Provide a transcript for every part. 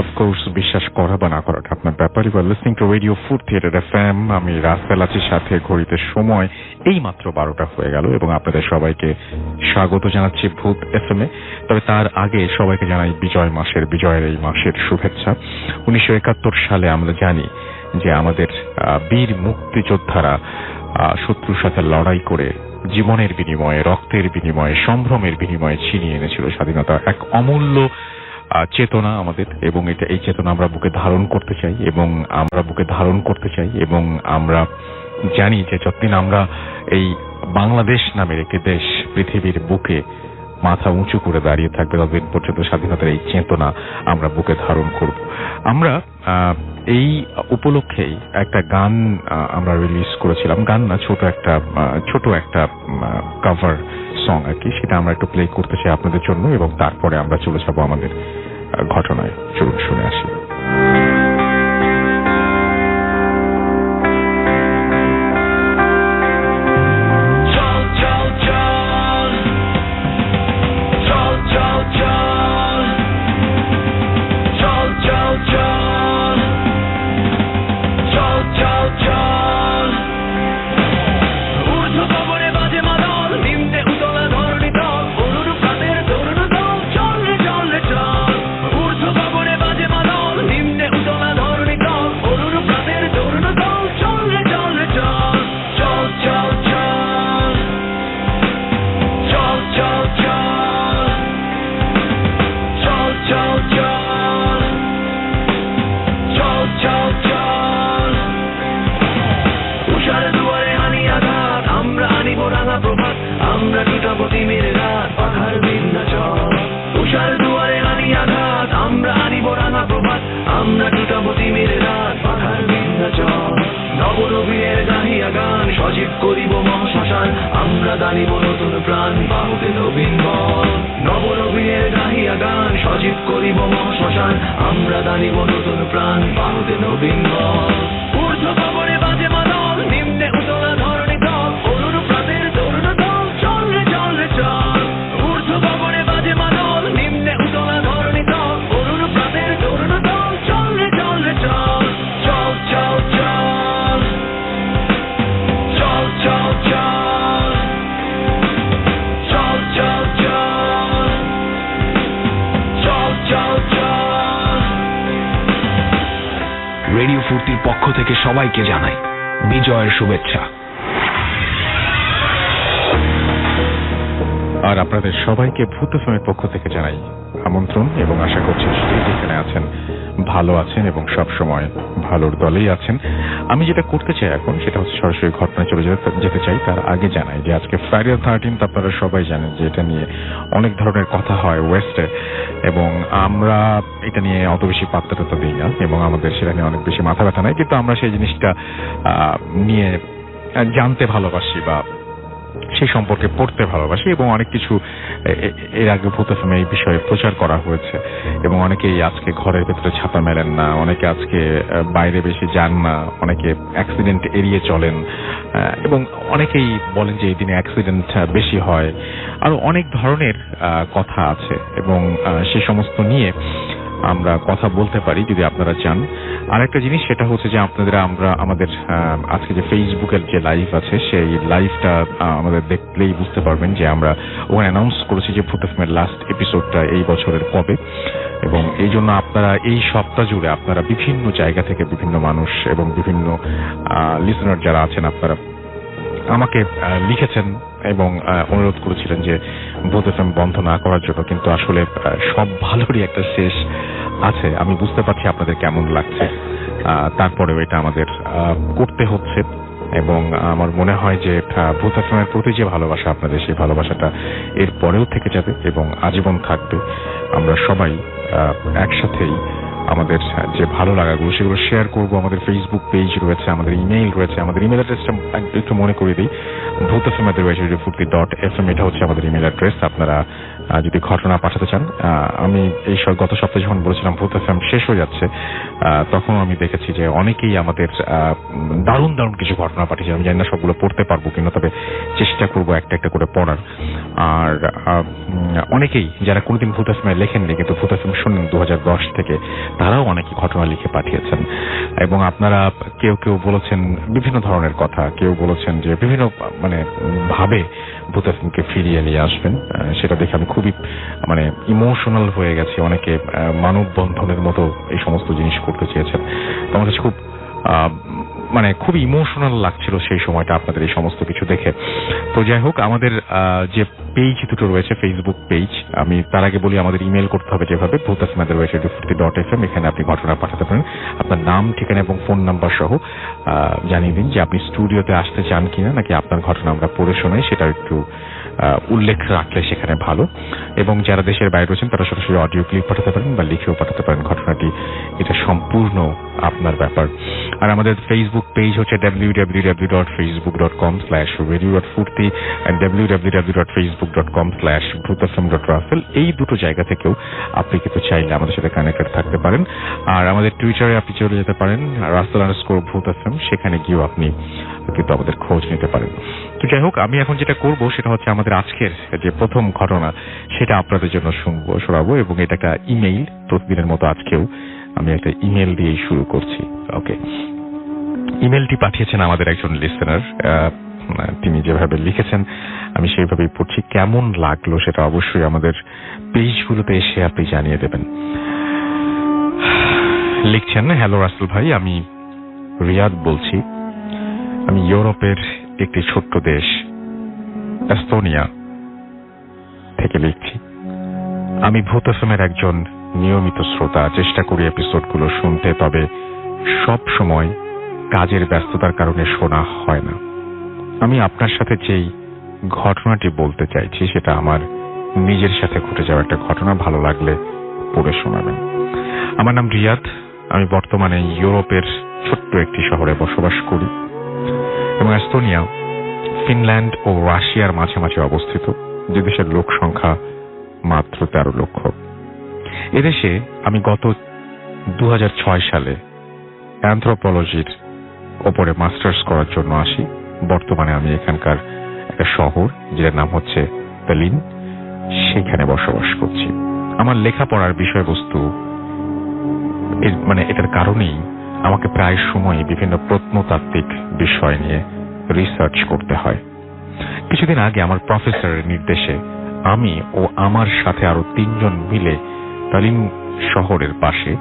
Of course বিশ্বাস করা বা না করাটা আপনার ব্যাপার। You are listening to radio food theatre FM. আমি রাসেল আছি সাথে। ঘড়িতে সময় এই মাত্র 12টা হয়ে গেল এবং আপনাদের সবাইকে স্বাগত জানাচ্ছি ভূত এফএম এ। তবে তার আগে সবাইকে জানাই বিজয়ের এই মাসের শুভেচ্ছা। 1971 সালে আমরা জানি যে আমাদের বীর মুক্তিযোদ্ধারা শত্রুর সাথে লড়াই করে জীবনের বিনিময়ে, রক্তের বিনিময়ে, সম্ভ্রমের বিনিময়ে ছিনিয়ে এনেছিল স্বাধীনতা। এক অমূল্য চেতনা আমাদের, এবং এই চেতনা আমরা বুকে ধারণ করতে চাই এবং আমরা জানি যে যতদিন আমরা এই বাংলাদেশ নামের একটি দেশ পৃথিবীর বুকে মাথা উঁচু করে দাঁড়িয়ে থাকবে, ততদিন পর্যন্ত স্বাধীনতার এই চেতনা আমরা বুকে ধারণ করব। আমরা এই উপলক্ষেই একটা গান আমরা রিলিজ করেছিলাম। গান না, ছোট একটা কভার সং আর কি। সেটা আমরা একটু প্লে করতে চাই আপনাদের জন্য এবং তারপরে আমরা চলে যাবো আমাদের ঘটনায়। চলুন শুনে আসি। রেডিও ফুর্তির পক্ষ থেকে সবাইকে জানাই বিজয়ের শুভেচ্ছা। আর আপনাদের সবাইকে ভূত এফএমের পক্ষ থেকে জানাই আমন্ত্রণ এবং আশা করছি যেখানে আছেন ভালো আছেন এবং সব সময় ভালোর দলেই আছেন। আমি যেটা করতে চাই এখন সেটা হচ্ছে সরাসরি ঘটনায় চলে যেতে চাই। তার আগে জানাই যে আজকে ফ্রাইডে 13th। আপনারা সবাই জানেন যে এটা নিয়ে অনেক ধরনের কথা হয় ওয়েস্টে, এবং আমরা এটা নিয়ে অত বেশি পাত্তা দিই না এবং আমাদের সেটা নিয়ে অনেক বেশি মাথা ব্যথা নাই। কিন্তু আমরা সেই জিনিসটা নিয়ে জানতে ভালোবাসি বা সেই সম্পর্কে পড়তে ভালোবাসি, এবং অনেক কিছু এর আগে ভূত এফএমে এই বিষয়ে প্রচার করা হয়েছে এবং অনেকেই আজকে ঘরের ভেতরে ছাতা মেলেন না, অনেকে আজকে বাইরে বেশি যান না, অনেকে অ্যাক্সিডেন্ট এড়িয়ে চলেন এবং অনেকেই বলেন যে এই দিনে অ্যাক্সিডেন্ট বেশি হয়। আরো অনেক ধরনের কথা আছে এবং সে সমস্ত নিয়ে আমরা কথা বলতে পারি যদি আপনারা চান। আর একটা জিনিস সেটা হচ্ছে যে আমাদের আজকে যে ফেসবুকের যে লাইভ আছে সেই লাইভটা আমাদের দেখলেই বুঝতে পারবেন যে আমরা ওখানে অ্যানাউন্স করেছি যে ভূত এফএমের লাস্ট এপিসোডটা এই বছরের কবে, এবং এই জন্য আপনারা এই সপ্তাহ জুড়ে আপনারা বিভিন্ন জায়গা থেকে বিভিন্ন মানুষ এবং বিভিন্ন লিসনার যারা আছেন আপনারা আমাকে লিখেছেন এবং অনুরোধ করেছিলেন যে ভূত এফএম বন্ধ না করার জন্য, কিন্তু আসলে সব ভালোরই একটা শেষ আছে। আমি বুঝতে পারছি আপনাদের কেমন লাগছে, তারপরেও এটা আমাদের করতে হচ্ছে এবং আমার মনে হয় যে ভূত এফএমের প্রতি যে ভালোবাসা আপনাদের, সেই ভালোবাসাটা এর পরেও থেকে যাবে এবং আজীবন থাকবে। আমরা সবাই একসাথেই আমাদের যে ভালো লাগাগুলো সেগুলো শেয়ার করবো। আমাদের ফেসবুক পেজ রয়েছে, আমাদের ইমেইল রয়েছে। আমাদের ইমেল অ্যাড্রেসটা একটু মনে করে দিই, ভূত এফএম@radiofurti.fm। এটা হচ্ছে আমাদের ইমেল অ্যাড্রেস। আপনারা যদি ঘটনা পাঠাতে চান। আমি এই গত সপ্তাহে যখন বলেছিলাম ভূত এফএম শেষ হয়ে যাচ্ছে, তখন আমি দেখেছি যে অনেকেই আমাদের দারুণ দারুণ কিছু ঘটনা পাঠিয়েছে। আমি জানি না সবগুলো পড়তে পারবো কিনা, তবে চেষ্টা করবো একটা একটা করে পড়ার। আর অনেকেই যারা কোনোদিন ভূত এফএমে লেখেননি কিন্তু ভূত এফএম শোনেন 2010 থেকে, তারাও অনেকে ঘটনা লিখে পাঠিয়েছেন। এবং আপনারা কেউ কেউ বলেছেন বিভিন্ন ধরনের কথা, কেউ বলেছেন যে বিভিন্ন ভাবে ভূত এফএমকে ফিরিয়ে নিয়ে আসবেন। সেটা দেখে আমি খুবই ইমোশনাল হয়ে গেছি। অনেকে মানববন্ধনের মতো এই সমস্ত জিনিস করতে চেয়েছেন। আমার কাছে খুবই ইমোশনাল লাগছিল সেই সময়টা আপনাদের এই সমস্ত কিছু দেখে। তো যাই হোক, আমাদের যে পেজ দুটো রয়েছে, ফেসবুক পেজ, আমি তার আগে বলি আমাদের ইমেল করতে হবে যেভাবে bhutasmader@radio40.fm। এখানে আপনি ঘটনা পাঠাতে পারেন, আপনার নাম, ঠিকানা এবং ফোন নাম্বার সহ জানিয়ে দিন যে আপনি স্টুডিওতে আসতে চান কিনা, নাকি আপনার ঘটনা আমরা পড়ে শোনাই, সেটা একটু উল্লেখ রাখলে সেখানে ভালো। এবং যারা দেশের বাইরে রয়েছেন তারা সরাসরি অডিও ক্লিপ পাঠাতে পারেন বা লিখেও পাঠাতে পারেন ঘটনাটি। এটা সম্পূর্ণ আপনার ব্যাপার। আর আমাদের ফেসবুক পেজ হচ্ছে www.facebook.com/radio.furti and www.facebook.com/bhutfm.raffle। এই দুটো জায়গা থেকেও আপনি কিন্তু চাইলে আমাদের সাথে কানেক্টেড থাকতে পারেন। আর আমাদের টুইটারে আপনি চলে যেতে পারেন @bhutfm, সেখানে গিয়েও আপনি কিন্তু আমাদের খোঁজ নিতে পারেন। তো যাই হোক, আমি এখন যেটা করব সেটা হচ্ছে আমাদের আজকের যে প্রথম ঘটনা সেটা আপনাদের জন্য শোনাবো। এবং এটা একটা ইমেইল, প্রতিদিনের মতো আজকেও আমি একটা ইমেল দিয়েই শুরু করছি। ওকে, ইমেলটি পাঠিয়েছেন আমাদের একজন লিসেনার। তিনি যেভাবে লিখেছেন আমি সেইভাবেই পড়ছি। কেমন লাগলো সেটা অবশ্যই আমাদের পেজগুলোতে এসে আপনি জানিয়ে দেবেন। লিখছেন, হ্যালো রাসেল ভাই, আমি রিয়াদ বলছি। আমি ইউরোপের একটি ছোট্ট দেশ এস্তোনিয়া থেকে লিখছি। আমি ভূত এফএমের একজন নিয়মিত শ্রোতা, চেষ্টা করি এপিসোডগুলো শুনতে, তবে সব সময় কাজের ব্যস্ততার কারণে শোনা হয় না। আমি আপনার সাথে যেই ঘটনাটি বলতে চাইছি সেটা আমার নিজের সাথে ঘটে যাওয়া একটা ঘটনা। ভালো লাগলে পড়ে শোনাবেন। আমার নাম রিয়াদ। আমি বর্তমানে ইউরোপের ছোট্ট একটি শহরে বসবাস করি এবং এস্তোনিয়া ফিনল্যান্ড ও রাশিয়ার মাঝামাঝি অবস্থিত, যে দেশের লোক সংখ্যা মাত্র 13 লক্ষ। এদেশে আমি গত 2006 সালে অ্যানথ্রোপোলজির ওপরে মাস্টার্স করার জন্য আসি। বর্তমানে আমি এখানকার একটা শহর যেটার নাম হচ্ছে তালিন, সেখানে বসবাস করছি। আমার লেখাপড়ার বিষয়বস্তু এটার কারণেই আমাকে প্রায় সময় বিভিন্ন প্রত্নতাত্ত্বিক বিষয় নিয়ে রিসার্চ করতে হয়। কিছুদিন আগে আমার প্রফেসরের নির্দেশে আমি ও আমার সাথে আরো 3 জন মিলে তালিন শহরের পাশে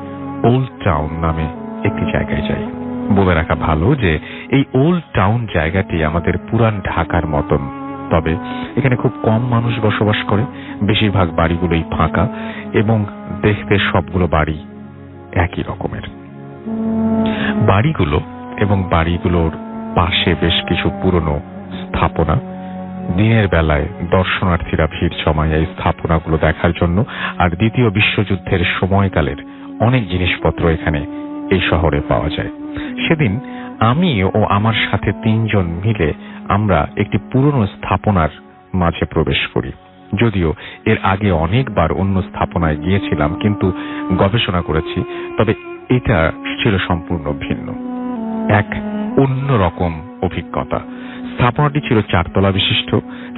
ওল্ড টাউন নামে একটি জায়গায় যাই। বলে রাখা ভালো যে এই ওল্ড টাউন জায়গাটি আমাদের পুরান ঢাকার মতন, তবে এখানে খুব কম মানুষ বসবাস করে। বেশিরভাগ বাড়িগুলোই ফাঁকা এবং দেখতে সবগুলো বাড়ি একই রকমের। বাড়িগুলো এবং বাড়িগুলোর পাশে বেশ কিছু পুরনো স্থাপনা। দিনের বেলায় দর্শনার্থীরা ভিড় জমায় এই স্থাপনাগুলো দেখার জন্য। আর দ্বিতীয় বিশ্বযুদ্ধের সময়কালের অনেক জিনিসপত্র এখানে এই শহরে পাওয়া যায়। সেদিন আমি ও আমার সাথে 3 জন মিলে আমরা একটি পুরনো স্থাপনার মাঝে প্রবেশ করি। যদিও এর আগে অনেকবার অন্য স্থাপনায় গিয়েছিলাম, কিন্তু গবেষণা করেছি, তবে এটা ছিল সম্পূর্ণ ভিন্ন, এক অন্যরকম অভিজ্ঞতা। স্থাপনাটি ছিল 4 তলা বিশিষ্ট।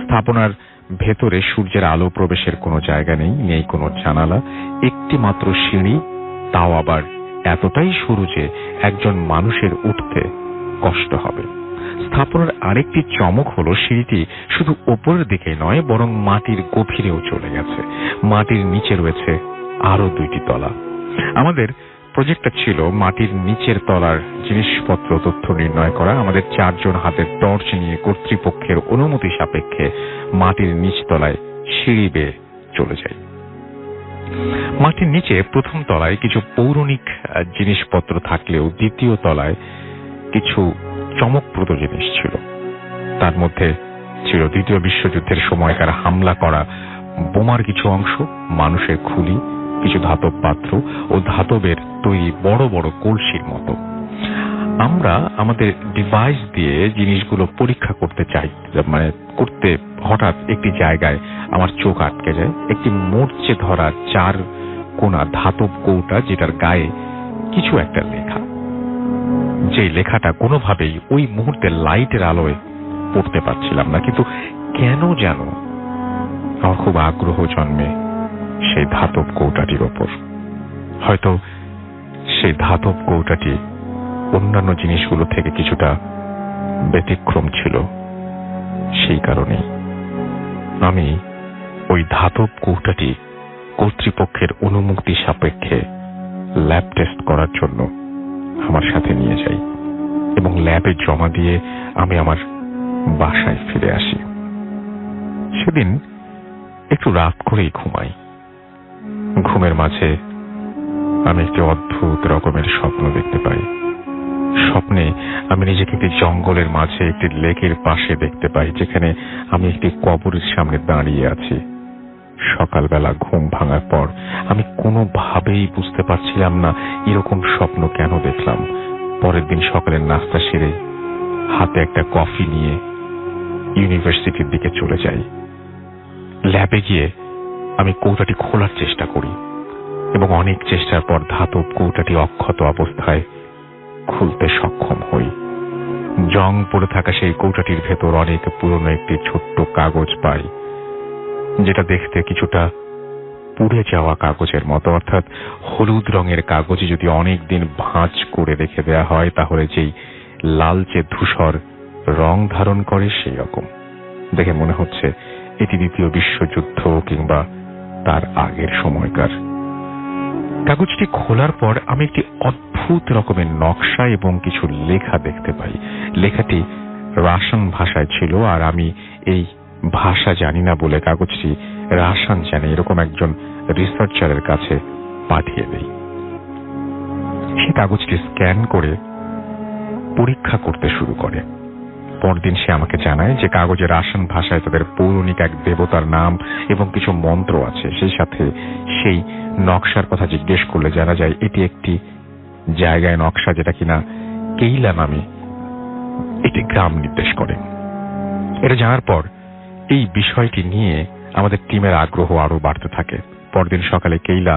স্থাপনার ভেতরে সূর্যের আলো প্রবেশের কোনো জায়গা নেই, নেই কোনো জানালা, একটি মাত্র সিঁড়ি, তাও আবার এতটাই সরু যে একজন মানুষের উঠতে কষ্ট হবে। স্থাপনার আরেকটি চমক হলো সিঁড়িটি শুধু ওপরের দিকে নয়, বরং মাটির গভীরেও চলে গেছে। মাটির নিচে রয়েছে আরো 2টি তলা। আমাদের প্রজেক্টটা ছিল মাটির নিচের তলার জিনিসপত্র তথ্য নির্ণয় করা। আমাদের 4 জন হাতের টর্চ নিয়ে কর্তৃপক্ষের অনুমতি সাপেক্ষে মাটির নিচ তলায় সিঁড়ি বেয়ে চলে যাই। মাটির নিচে প্রথম তলায় কিছু পৌরাণিক জিনিসপত্র থাকলেও দ্বিতীয় তলায় কিছু চমকপ্রদ জিনিস ছিল। তার মধ্যে ছিল দ্বিতীয় বিশ্বযুদ্ধের সময়কার হামলা করা বোমার কিছু অংশ, মানুষের খুলি, কিছু ধাতব পাত্র ও ধাতবের তৈরি বড় বড় কলসির মতো। আমরা আমাদের ডিভাইস দিয়ে জিনিসগুলো পরীক্ষা করতে চাই, করতে হঠাৎ একটি জায়গায় আমার চোখ আটকে যায় একটি মরচে ধরা 4 কোণা ধাতব কৌটা, যেটার গায়ে কিছু একটা লেখা। যে লেখাটা কোনোভাবেই ওই মুহূর্তে লাইটের আলোয় পড়তে পারছিলাম না, কিন্তু কেন যেন আমার খুব আগ্রহ জন্মে সেই ধাতব কৌটাটির ওপর। হয়তো সেই ধাতব কৌটাটি অন্যান্য জিনিসগুলো থেকে কিছুটা ব্যতিক্রম ছিল, সেই কারণেই আমি ওই ধাতব কৌটাটি কর্তৃপক্ষের অনুমতি সাপেক্ষে ল্যাব টেস্ট করার জন্য আমার সাথে নিয়ে যাই এবং ল্যাবে জমা দিয়ে আমি আমার বাসায় ফিরে আসি। সেদিন একটু রাত করেই ঘুমাই। ঘুমের মাঝে আমি একটি অদ্ভুত রকমের স্বপ্ন দেখতে পাই। স্বপ্নে আমি নিজেকে একটি জঙ্গলের মাঝে একটি লেকের পাশে দেখতে পাই, যেখানে আমি একটি কবরের সামনে দাঁড়িয়ে আছি। সকালবেলা ঘুম ভাঙার পর আমি কোনোভাবেই বুঝতে পারছিলাম না এরকম স্বপ্ন কেন দেখলাম। পরের দিন সকালের নাস্তা সেরে হাতে একটা কফি নিয়ে ইউনিভার্সিটির দিকে চলে যাই। ল্যাবে গিয়ে আমি কৌটাটি খোলার চেষ্টা করি এবং অনেক চেষ্টার পর ধাতব কৌটাটি অক্ষত অবস্থায় খুলতে সক্ষম হই। জং পড়ে থাকা সেই কৌটাটির ভেতর অনেক পুরনো একটি ছোট্ট কাগজ পাই, যেটা দেখতে কিছুটা পুড়ে যাওয়া কাগজের মতো, অর্থাৎ হলুদ রঙের কাগজে যদি অনেক দিন ভাঁজ করে রেখে দেওয়া হয় তাহলে যেই লালচে ধূসর রং ধারণ করে সেই রকম। দেখে মনে হচ্ছে এটি দ্বিতীয় বিশ্বযুদ্ধ কিংবা তার আগের সময়কার। কাগজটি খোলার পর আমি একটি অদ্ভুত রকমের নকশা এবং কিছু লেখা দেখতে পাই। লেখাটি রাশিয়ান ভাষায় ছিল, আর আমি এই ভাষা জানি না বলে কাগজটি রাশিয়ান জানে এরকম একজন রিসার্চারের কাছে পাঠিয়ে দেই। সে কাগজটি স্ক্যান করে পরীক্ষা করতে শুরু করে। পরদিন সে আমাকে জানায় যে কাগজে রাশিয়ান ভাষায় তাদের পৌরাণিক এক দেবতার নাম এবং কিছু মন্ত্র আছে। সেই সাথে সেই নকশার কথা জিজ্ঞেস করলে জানা যায় এটি একটি জায়গায় নকশা, যেটা কিনা কেইলা নামে একটি গ্রাম নির্দেশ করে। এটা জানার পর এই বিষয়টি নিয়ে আমাদের টিমের আগ্রহ আরো বাড়তে থাকে। পরদিন সকালে কেইলা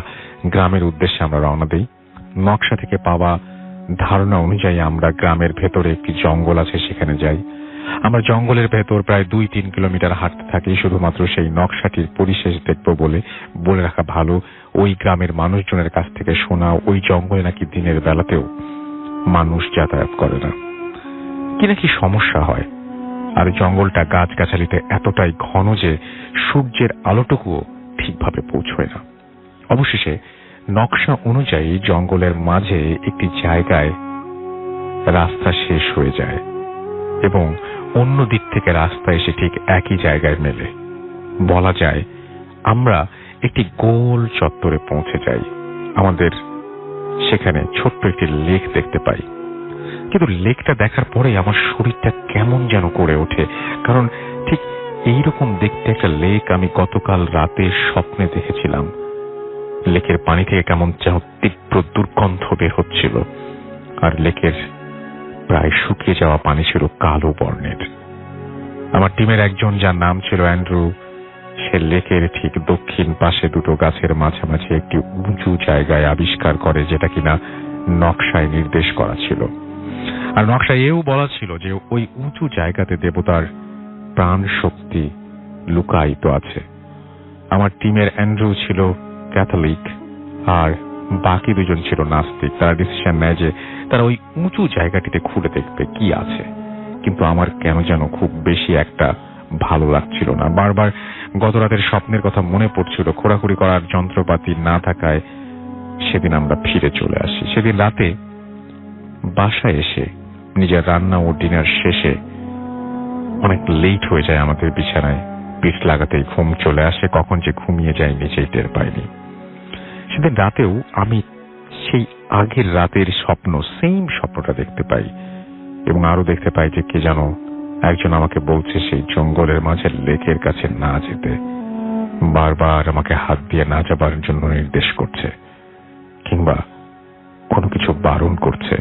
গ্রামের উদ্দেশ্যে আমরা রওনা দেই। নকশা থেকে পাওয়া ধারণা অনুযায়ী আমরা গ্রামের ভেতরে একটি জঙ্গল আছে, সেখানে যাই। আমরা জঙ্গলের ভেতর প্রায় 2-3 কিলোমিটার হাঁটতে থাকি শুধুমাত্র সেই নকশাটির পরিশেষ দেখব বলে রাখা ভালো, ওই গ্রামের মানুষজনের কাছ থেকে শোনা ওই জঙ্গলে নাকি দিনের বেলাতেও মানুষ যাতায়াত করে না, কি নাকি সমস্যা হয়। আর জঙ্গলটা গাছগাছালিতে এতটাই ঘন যে সূর্যের আলোটুকুও ঠিকভাবে পৌঁছয় না। অবশেষে নকশা অনুযায়ী জঙ্গলের মাঝে একটি জায়গায় রাস্তা শেষ হয়ে যায় এবং অন্য দিক থেকে রাস্তা এসে ঠিক একই জায়গায় মেলে। বলা যায় আমরা একটি গোল চত্বরে পৌঁছে যাই। আমাদের সেখানে ছোট্ট একটি লেক দেখতে পাই, কিন্তু লেকটা দেখার পরে আমার শরীরটা কেমন যেন করে ওঠে, কারণ ঠিক এইরকম দেখতে একটা লেক আমি গতকাল রাতে স্বপ্নে দেখেছিলাম। লেকের পানি থেকে কেমন যেন তীব্র দুর্গন্ধ বের হচ্ছিল, আর লেকের প্রায় শুকিয়ে যাওয়া পানি ছিল কালো বর্ণের। আমার টিমের একজন, যার নাম ছিল অ্যান্ড্রু, সে লেকের ঠিক দক্ষিণ পাশে দুটো গাছের মাঝামাঝি একটি উঁচু জায়গায় আবিষ্কার করে, যেটা কিনা নকশায় নির্দেশ করা ছিল। আর নকশায় এও বলা ছিল যে ওই উঁচু জায়গাতে দেবতার প্রাণ শক্তি লুকায়িত আছে। আমার টিমের অ্যান্ড্রু ছিল ক্যাথলিক আর বাকি দুজন ছিল নাস্তিক। তারা ডিসিশন নেয় যে তারা ওই উঁচু জায়গাটিতে ঘুরে দেখবে কি আছে, কিন্তু আমার কেন যেন খুব বেশি একটা ভালো লাগছিল না। বারবার গত রাতের স্বপ্নের কথা মনে পড়ছিল। খোঁড়াখুড়ি করার যন্ত্রপাতি না থাকায় সেদিন আমরা ফিরে চলে আসি। সেদিন রাতে বাসায় এসে নিজের রান্না ও ডিনার শেষে অনেক লেট হয়ে যায় আমাদের। বিছানায় পিঠ লাগাতেই ঘুম চলে আসে। কখন যে ঘুমিয়ে যায় নিজেই টের পাইনি। সেদিন রাতেও আমি সেই আগের রাতের সেম স্বপ্নটা দেখতে পাই এবং আরো দেখতে পাই যে কে যেন একজন আমাকে বলছে সেই জঙ্গলের মাঝে লেকের কাছে না যেতে, বারবার আমাকে হাত দিয়ে না যাবার জন্য নির্দেশ করছে কিংবা কোনো কিছু বারণ করছে।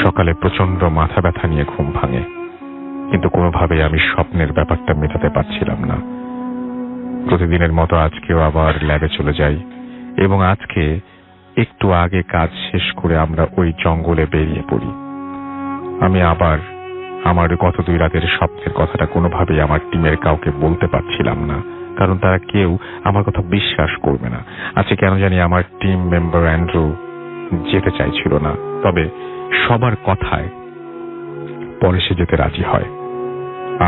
সকালে প্রচন্ড মাথা ব্যথা নিয়ে ঘুম ভাঙে, কিন্তু কোনোভাবেই আমি স্বপ্নের ব্যাপারটা মেটাতে পারছিলাম না। প্রতিদিনের মতো আজকেও আবার ল্যাবে চলে যাই এবং আজকে একটু আগে কাজ শেষ করে আমরা ওই জঙ্গলে বেরিয়ে পড়ি। আমি আবার আমার গত 2 রাতের স্বপ্নের কথাটা কোনোভাবেই আমার টিমের কাউকে বলতে পারছিলাম না, কারণ তারা কেউ আমার কথা বিশ্বাস করবে না। আজকে কেন জানি আমার টিম মেম্বার অ্যান্ড্রু যেতে চাইছিল না, তবে সবার কথায় পরে সে যেতে রাজি হয়।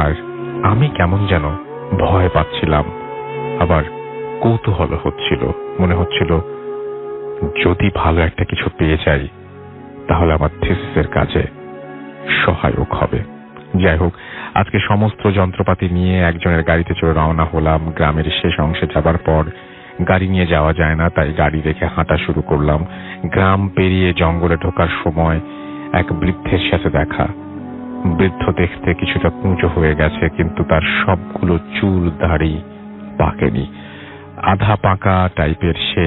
আর আমি কেমন যেন ভয় পাচ্ছিলাম, আবার কৌতূহল হচ্ছিল। মনে হচ্ছিল যদি ভালো একটা কিছু পেয়ে যাই তাহলে আমার থিসিসের কাজে সহায়ক হবে। যাই হোক, আজকে সমস্ত যন্ত্রপাতি নিয়ে একজনের গাড়িতে চড়ে রওনা হলাম। গ্রামের শেষ অংশে যাবার পর গাড়ি নিয়ে যাওয়া যায় না, তাই গাড়ি রেখে হাঁটা শুরু করলাম। গ্রাম পেরিয়ে জঙ্গলে ঢোকার সময় এক বৃদ্ধের সাথে দেখা। বৃদ্ধ দেখতে কিছুটা কুঁচো হয়ে গেছে, কিন্তু তার সবগুলো চুল দাড়ি পাকেনি, আধা পাকা টাইপের। সে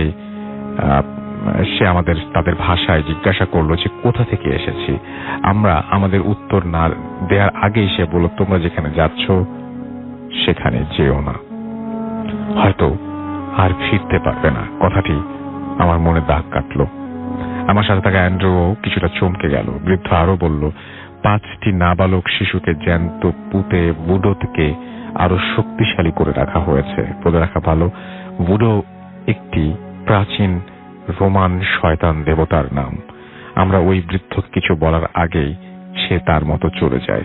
তাদের ভাষায় জিজ্ঞাসা করলো যে কোথা থেকে এসেছি। আমরা আমাদের উত্তর না দেওয়ার আগেই সে বলল, তোমরা যেখানে যাচ্ছ সেখানে যেও না, হয়তো আর ফিরতে পারবে না। কথাটি আমার মনে দাগ কাটলো। আমার সাথে থাকা অ্যান্ড্রুও কিছুটা চমকে গেল। বৃদ্ধ আরো বলল, 5টি নাবালক শিশুকে জ্যান্ত পুঁতে বুডোকে আরো শক্তিশালী করে রাখা হয়েছে। বলে রাখা ভালো, বুডো একটি প্রাচীন রোমান শয়তান দেবতার নাম। আমরা ওই বৃদ্ধকে কিছু বলার আগেই সে তার মতো চলে যায়।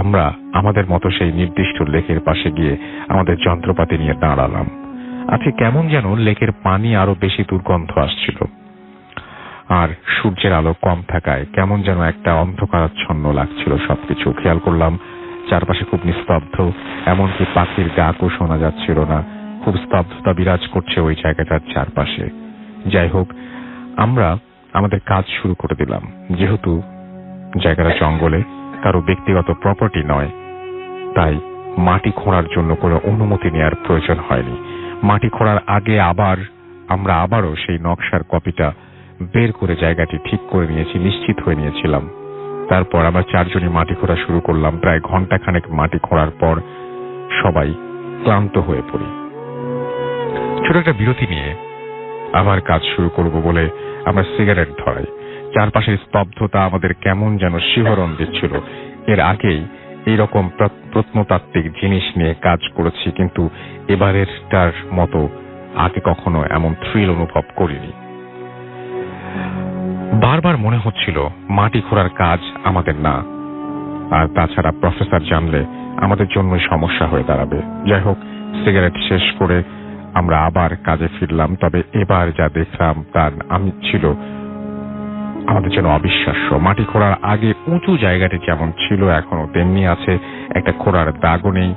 আমরা আমাদের মতো সেই নির্দিষ্ট লেকের পাশে গিয়ে আমাদের যন্ত্রপাতি নিয়ে দাঁড়ালাম। আজকে কেমন যেন লেকের পানি আরো বেশি দুর্গন্ধ আসছিল, আর সূর্যের আলো কম থাকায় কেমন যেন একটা অন্ধকারাচ্ছন্ন লাগছিল সবকিছু। খেয়াল করলাম চারপাশে খুব নিস্তব্ধ, এমনকি পাখির ডাকও শোনা যাচ্ছিল না। খুব স্তব্ধতা বিরাজ করছে ওই জায়গাটার চারপাশে। যাই হোক, আমরা আমাদের কাজ শুরু করে দিলাম। যেহেতু জায়গাটা জঙ্গলে, কারো ব্যক্তিগত প্রপার্টি নয়, তাই মাটি খোঁড়ার জন্য কোনো অনুমতি নেওয়ার প্রয়োজন হয়নি। মাটি খোঁড়ার আগে আমরা আবারও সেই নকশার কপিটা বের করে জায়গাটি ঠিক করে নিয়েছি, নিশ্চিত হয়ে নিয়েছিলাম। তারপর আমরা 4 জনই মাটি খোঁড়া শুরু করলাম। প্রায় ঘন্টাখানেক মাটি খোঁড়ার পর সবাই ক্লান্ত হয়ে পড়ি। ছোট একটা বিরতি নিয়ে আবার কাজ শুরু করব বলে আমরা সিগারেট ধরাই। চারপাশের স্তব্ধতা আমাদের কেমন যেন শিহরণ দিচ্ছিল। এর আগেই এইরকম প্রত্নতাত্ত্বিক জিনিস নিয়ে কাজ করেছি, কিন্তু এবারেরটার মতো আগে কখনো এমন থ্রিল অনুভব করিনি। বারবার মনে হচ্ছিল মাটি খোঁড়ার কাজ আমাদের না, আর তাছাড়া প্রফেসর জানলে আমাদের জন্য সমস্যা হয়ে দাঁড়াবে। যাই হোক, সিগারেট শেষ করে আমরা আবার কাজে ফিরলাম। তবে এবার যা দেখলাম তার আমি ছিল আমাদের জন্য অবিশ্বাস্য। মাটি খোঁড়ার আগে উঁচু জায়গাটি যেমন ছিল এখনো তেমনি আছে, একটা খোঁড়ার দাগও নেই।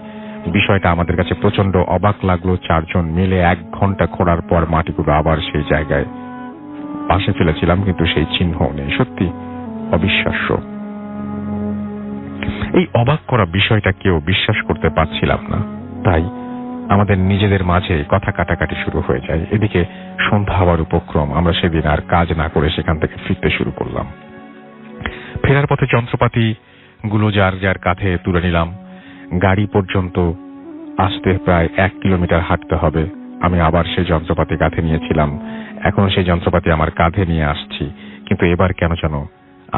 বিষয়টা আমাদের কাছে প্রচন্ড অবাক লাগলো। 4 জন মিলে 1 ঘন্টা খোঁড়ার পর মাটিগুলো আবার সেই জায়গায় পাশে ফেলেছিলাম, কিন্তু সেই চিহ্নও নেই। সত্যি অবিশ্বাস্য। এই অবাক করা বিষয়টা কেউ বিশ্বাস করতে পারছিলাম না, তাই আমাদের নিজেদের মাঝে কথা কাটাকাটি শুরু হয়ে যায়। এদিকে সন্ধ্যা হওয়ার উপক্রম। আমরা সেদিন আর কাজ না করে সেখান থেকে ফিরতে শুরু করলাম। ফেরার পথে যন্ত্রপাতি গুলো যার যার কাঁধে তুলে নিলাম। গাড়ি পর্যন্ত আসতে প্রায় 1 কিলোমিটার হাঁটতে হবে। আমি আবার সেই যন্ত্রপাতি কাঁধে নিয়েছিলাম। এখন সেই যন্ত্রপাতি আমার কাঁধে নিয়ে আসছি, কিন্তু এবার কেন যেন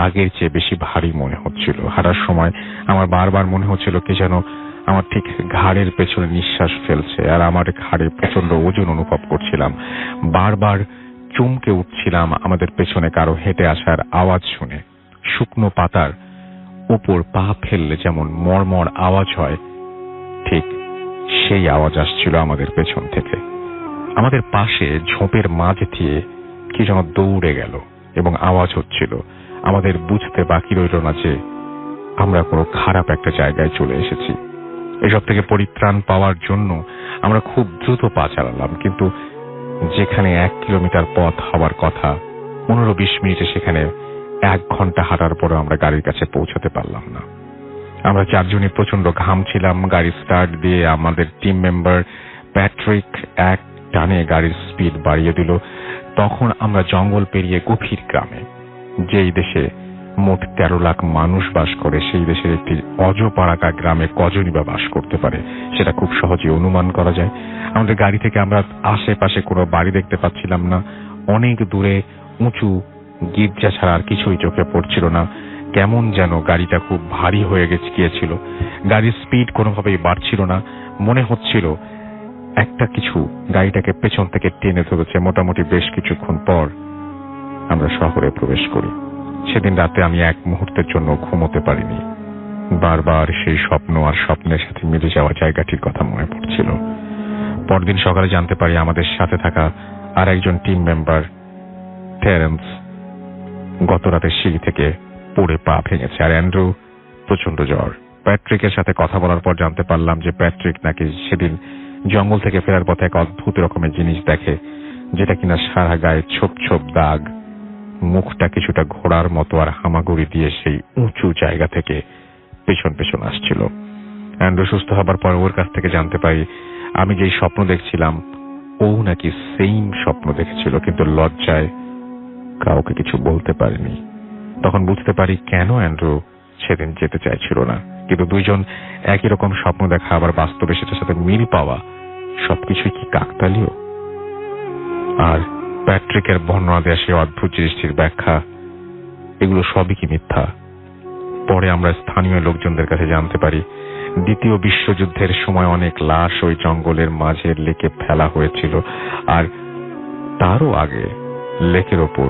আগের চেয়ে বেশি ভারী মনে হচ্ছিল। হাঁটার সময় আমার বারবার মনে হচ্ছিল কি যেন আমার ঠিক ঘাড়ের পেছনে নিঃশ্বাস ফেলছে, আর আমার ঘাড়ে প্রচন্ড ওজন অনুভব করছিলাম। বারবার চমকে উঠছিলাম আমাদের পেছনে কারো হেঁটে আসার আওয়াজ শুনে। শুকনো পাতার উপর পা ফেললে যেমন মরমর আওয়াজ হয়, ঠিক সেই আওয়াজ আসছিল আমাদের পেছন থেকে। আমাদের পাশে ঝোপের মাঝ দিয়ে কি যেন দৌড়ে গেল এবং আওয়াজ হচ্ছিল। আমাদের বুঝতে বাকি রইল না যে আমরা কোনো খারাপ একটা জায়গায় চলে এসেছি। এসব থেকে পরিত্রাণ পাওয়ার জন্য আমরা খুব দ্রুত পা চালালাম, কিন্তু যেখানে 1 কিলোমিটার পথ হওয়ার কথা 15-20 মিনিটে সেখানে 1 ঘন্টা হাঁটার পরও আমরা গাড়ির কাছে পৌঁছাতে পারলাম না। আমরা 4 জনই প্রচন্ড ঘামছিলাম। গাড়ি স্টার্ট দিয়ে আমাদের টিম মেম্বার প্যাট্রিক এক টানে গাড়ির স্পিড বাড়িয়ে দিল। তখন আমরা জঙ্গল পেরিয়ে গভীর গ্রামে, যেই দেশে মোট 13 লাখ মানুষ বাস করে, সেই দেশের একটি অজপাড়াকা গ্রামে কজনই বা বাস করতে পারে সেটা খুব সহজে অনুমান করা যায়। আমাদের গাড়ি থেকে আমরা আশেপাশে কোনো বাড়ি দেখতে পাচ্ছিলাম না। অনেক দূরে উঁচু গির্জা ছাড়া আর কিছুই চোখে পড়ছিল না। কেমন যেন গাড়িটা খুব ভারী হয়ে গিয়েছিল। গাড়ির স্পিড কোনোভাবেই বাড়ছিল না। মনে হচ্ছিল একটা কিছু গাড়িটাকে পেছন থেকে টেনে ধরেছে। মোটামুটি বেশ কিছুক্ষণ পর আমরা শহরে প্রবেশ করি। সেদিন রাতে আমি এক মুহূর্তের জন্য ঘুমোতে পারিনি। বারবার সেই স্বপ্ন আর স্বপ্নের সাথে মিলে যাওয়া জায়গাটির কথা মনে পড়ছিল। পরদিন সকালে জানতে পারি আমাদের সাথে থাকা আর একজন টিম মেম্বার টেরেন্স গত রাতে সিঁড়ি থেকে পড়ে পা ভেঙেছে, আর অ্যান্ড্রু প্রচন্ড জ্বর। প্যাট্রিকের সাথে কথা বলার পর জানতে পারলাম যে প্যাট্রিক নাকি সেদিন জঙ্গল থেকে ফেরার পথে এক অদ্ভুত রকমের জিনিস দেখে, যেটা কিনা সারা গায়ে ছোপ ছোপ দাগ, মুখটা কিছুটা ঘোড়ার মতো, আর হামাগুড়ি দিয়ে সেই উঁচু জায়গা থেকে পেছন পেছন আসছিল। অ্যান্ড্রু সুস্থ হবার পর ওর কাছ থেকে জানতে পারি আমি যেই স্বপ্ন দেখছিলাম ও নাকি সেম স্বপ্ন দেখেছিল, কিন্তু লজ্জায় কাউকে কিছু বলতে পারেনি। তখন বুঝতে পারি কেন অ্যান্ড্রু সেদিন যেতে চাইছিল না। কিন্তু দুইজন একই রকম স্বপ্ন দেখা আবার বাস্তবে সেটার সাথে মিল পাওয়া সবকিছুই কি কাকতালীয়? আর প্যাট্রিকের বর্ণনা দেওয়া সেই অদ্ভুত জিনিসটির ব্যাখ্যা, এগুলো সবই কি মিথ্যা? পরে আমরা স্থানীয় লোকজনদের কাছে জানতে পারি দ্বিতীয় বিশ্বযুদ্ধের সময় অনেক লাশ ওই জঙ্গলের মাঝের লেকে ফেলা হয়েছিল, আর তারও আগে লেকের ওপর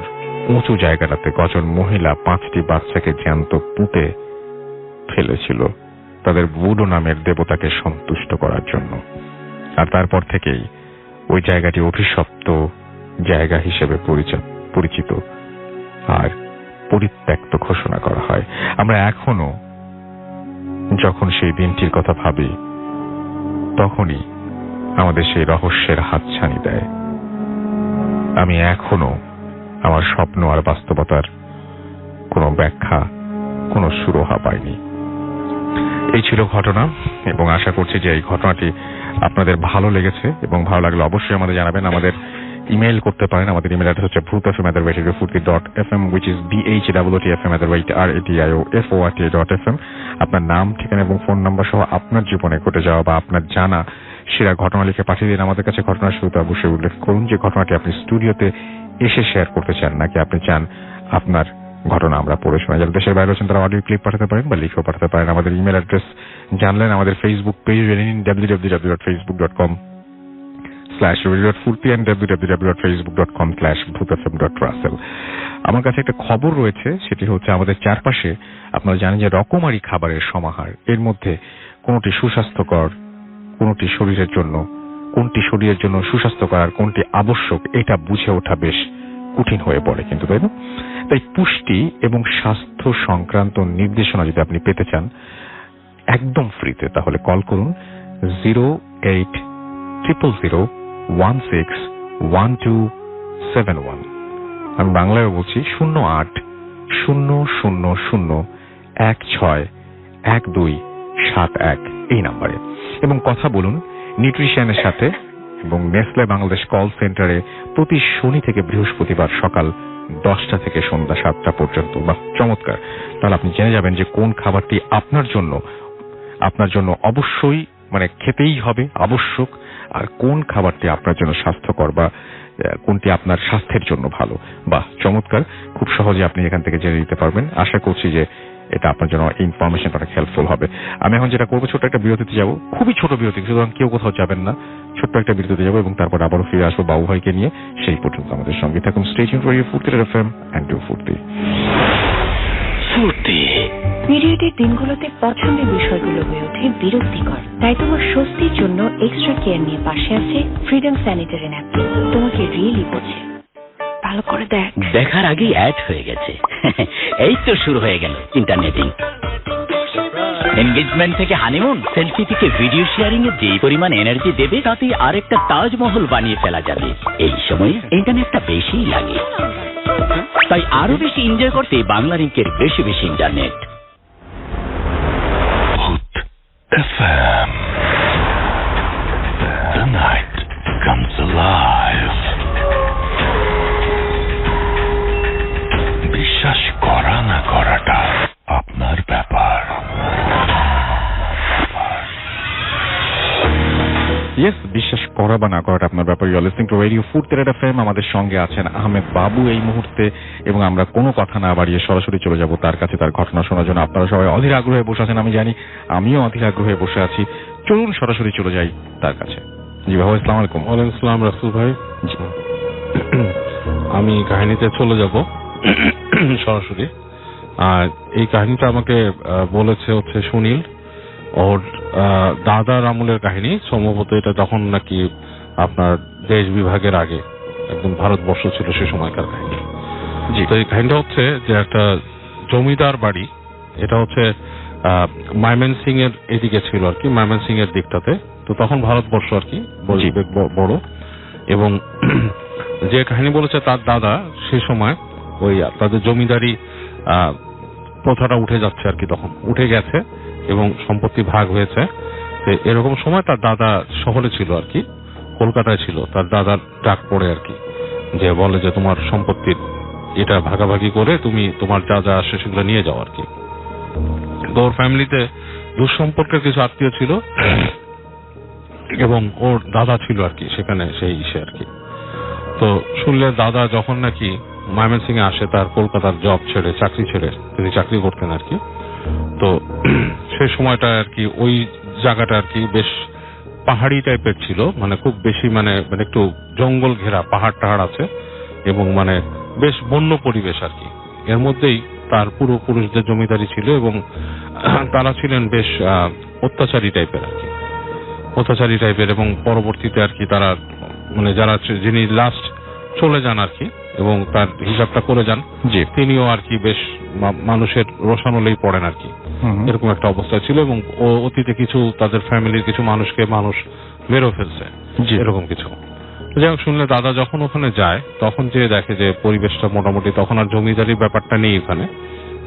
উঁচু জায়গাটাতে কজন মহিলা 5টি বাচ্চাকে জ্যান্ত পুঁতে ফেলেছিল তাদের বুডো নামের দেবতাকে সন্তুষ্ট করার জন্য। আর তারপর থেকেই ওই জায়গাটি অভিশপ্ত জায়গা হিসেবে পরিচিত আর পরিত্যক্ত ঘোষণা করা হয়। আমরা এখনো যখন সেই দিনটির কথা ভাবি তখনই আমাদের সেই রহস্যের হাতছানি দেয়। আমি এখনো আমার স্বপ্ন আর বাস্তবতার কোনো ব্যাখ্যা, কোনো সুরাহা পাইনি। এই ছিল ঘটনা, এবং আশা করছি যে এই ঘটনাটি আপনাদের ভালো লেগেছে, এবং ভালো লাগলে অবশ্যই আমাদের জানাবেন। আমাদের ইমেল করতে পারেন। আমাদের ইমেল অ্যাড্রেস হচ্ছে bhutfm@radiofurti.fm, which is bhwtfm@radioforti.fm। আপনার নাম, ঠিকানা এবং ফোন নাম্বার সহ আপনার জীবনে ঘটে যাওয়া বা আপনার জানা সেরা ঘটনা লিখে পাঠিয়ে দিন আমাদের কাছে। ঘটনার শুরুতে অবশ্যই উল্লেখ করুন যে ঘটনাটি আপনি স্টুডিওতে এসে শেয়ার করতে চান, নাকি আপনি চান আপনার ঘটনা আমরা পড়ে শোনা। যারা দেশের বাইরে আছেন তারা অডিও ক্লিপ পাঠাতে পারেন বা লিখেও পাঠাতে পারেন। আমাদের ইমেল অ্যাড্রেস জানলেন। আমাদের Facebook page www.facebook.com/radio.furti and www.facebook.com/bhutfm.russell। আমার কাছে একটা খবর রয়েছে, সেটি হচ্ছে আমাদের চারপাশে আপনারা জানেন যে রকমারি খাবারের সমাহার। এর মধ্যে কোনটি সুস্বাস্থ্যকর, কোনটি শরীরের জন্য সুস্বাস্থ্যকর আর কোনটি আবশ্যক, এটা বুঝে ওঠা বেশ কঠিন হয়ে পড়ে কিন্তু, তাই না? তাই পুষ্টি এবং স্বাস্থ্য সংক্রান্ত নির্দেশনা যদি আপনি পেতে চান একদম ফ্রিতে, তাহলে কল করুন 0800161271। আমি বাংলায় বলছি 0800161271 এই নাম্বারে, এবং কথা বলুন নিউট্রিশনের সাথে। এবং নেসলে বাংলাদেশ কল সেন্টারে প্রতি শনি থেকে বৃহস্পতিবার সকাল 10টা থেকে সন্ধ্যা 7টা পর্যন্ত। বা চমৎকার! তাহলে আপনি জেনে যাবেন যে কোন খাবারটি আপনার জন্য অবশ্যই খেতেই হবে, আবশ্যক, আর কোন খাবারটি আপনার জন্য স্বাস্থ্যকর বা কোনটি আপনার স্বাস্থ্যের জন্য ভালো। বা চমৎকার! খুব সহজে আপনি এখান থেকে জেনে নিতে পারবেন। আশা করছি যে এটা আপনার জন্য ইনফরমেশন অনেক হেল্পফুল হবে। আমি এখন যেটা করবো, ছোট্ট একটা বিরতিতে যাব, খুবই ছোট বিরতি, সুতরাং কেউ কোথাও যাবেন না। ছোট্ট একটা বিরতিতে যাবো এবং তারপর আবারও ফিরে আসবো বাবু ভাইকে নিয়ে। সেই পর্যন্ত আমাদের সঙ্গে থাকুন। স্টে টিউনড ফর রেডিও ফুর্তি এফএম এন্ড রেডিও ফুর্তি। পিরিয়ডের দিনগুলোতে পছন্দের বিষয়গুলো হয়ে ওঠে বিরক্তিকর, তাই তোমার স্বস্তির জন্য এক্সট্রা কেয়ার নিয়ে পাশে আছে ফ্রিডম স্যানিটারি ন্যাপকিন। তোমাকে রিয়েলি বোঝে। ভালো করে দেখার আগেই অ্যাড হয়ে গেছে। এই তো শুরু হয়ে গেল ইন্টারনেটিং। এনগেজমেন্ট থেকে হানিমুন, সেলফি থেকে ভিডিও শেয়ারিং এর যেই পরিমাণ এনার্জি দেবে তাতে আরেকটা তাজমহল বানিয়ে ফেলা যাবে। এই সময়ে ইন্টারনেটটা বেশিই লাগে, তাই আরো বেশি এনজয় করতে বাংলা লিংকের বেশি বেশি internet. FM. The night comes alive. বিশ্বাস করা না করার করা বা না করাটা আপনার ব্যাপার। You are listening to radio ফুরতের FM। আমাদের সঙ্গে আছেন আহমেদ বাবু এই মুহূর্তে, এবং আমরা কোনো কথা না বাড়িয়ে সরাসরি চলে যাব তার কাছে, তার ঘটনা শোনার জন্য। আপনারা সবাই অধীর আগ্রহে বসে আছেন, আমি জানি, আমিও অধীর আগ্রহে বসে আছি। চলুন সরাসরি চলে যাই তার কাছে। জি বাবু, আসসালামু আলাইকুম। ওয়ালাইকুম আসসালাম রাসূল ভাই। আমি কাহিনীতে চলে যাব সরাসরি। আর এই কাহিনীটা আমাকে বলেছে হচ্ছে সুনীল, ওর দাদার আমলের কাহিনী। সম্ভবত এটা তখন নাকি আপনার দেশ বিভাগের আগে, একদম ভারতবর্ষ ছিল সে সময়কার কাহিনী। তো এই কাহিনীটা হচ্ছে যে একটা জমিদার বাড়ি, এটা হচ্ছে ময়মনসিং এর এদিকে ছিল আর কি, ময়মনসিং এর দিকটাতে। তো তখন ভারতবর্ষ আর কি বড়, এবং যে কাহিনী বলেছে তার দাদা সে সময় ওই তাদের জমিদারি প্রথাটা উঠে যাচ্ছে আর কি, তখন উঠে গেছে এবং সম্পত্তি ভাগ হয়েছে। এরকম সময় তার দাদা শহরে ছিল আর কি, কলকাতায় ছিল। তার দাদার ডাক পড়ে আর কি, যে বলে যে তোমার সম্পত্তির এটা ভাগাভাগি করে তুমি তোমার যা যা আসে সেগুলো নিয়ে যাও আর কি। তো ওর ফ্যামিলিতে দুঃসম্পর্কের কিছু আত্মীয় ছিল এবং ওর দাদা ছিল আর কি সেখানে, সেই ইসে আর কি। তো শুনলে দাদা যখন নাকি ময়মনসিং এ আসে, তার কলকাতার জব ছেড়ে, চাকরি ছেড়ে, তিনি চাকরি করতেন আর কি। তো সেই সময়টা আর কি ওই জায়গাটা আর কি বেশ পাহাড়ি টাইপের ছিল, মানে খুব বেশি মানে একটু জঙ্গল ঘেরা, পাহাড় টাহাড় আছে এবং মানে বেশ বন্য পরিবেশ আর কি। এর মধ্যেই তার পুরুষদের জমিদারি ছিল এবং তারা ছিলেন বেশ অত্যাচারী টাইপের আর কি, অত্যাচারী টাইপের। এবং পরবর্তীতে আর কি তারা মানে যারা যিনি লাস্ট চলে যান আর কি এবং তার হিসাবটা করে যান, যে তিনিও আর কি বেশ মানুষের রোষানলেই পড়েন আর কি, এরকম একটা অবস্থা ছিল। এবং অতীতে কিছু তাদের ফ্যামিলির কিছু মানুষকে মানুষ মেরেও ফেলছে, এরকম কিছু। যাই হোক, শুনলে দাদা যখন ওখানে যায় তখন যে দেখে যে পরিবেশটা মোটামুটি তখন আর জমিদারির ব্যাপারটা নেই ওখানে।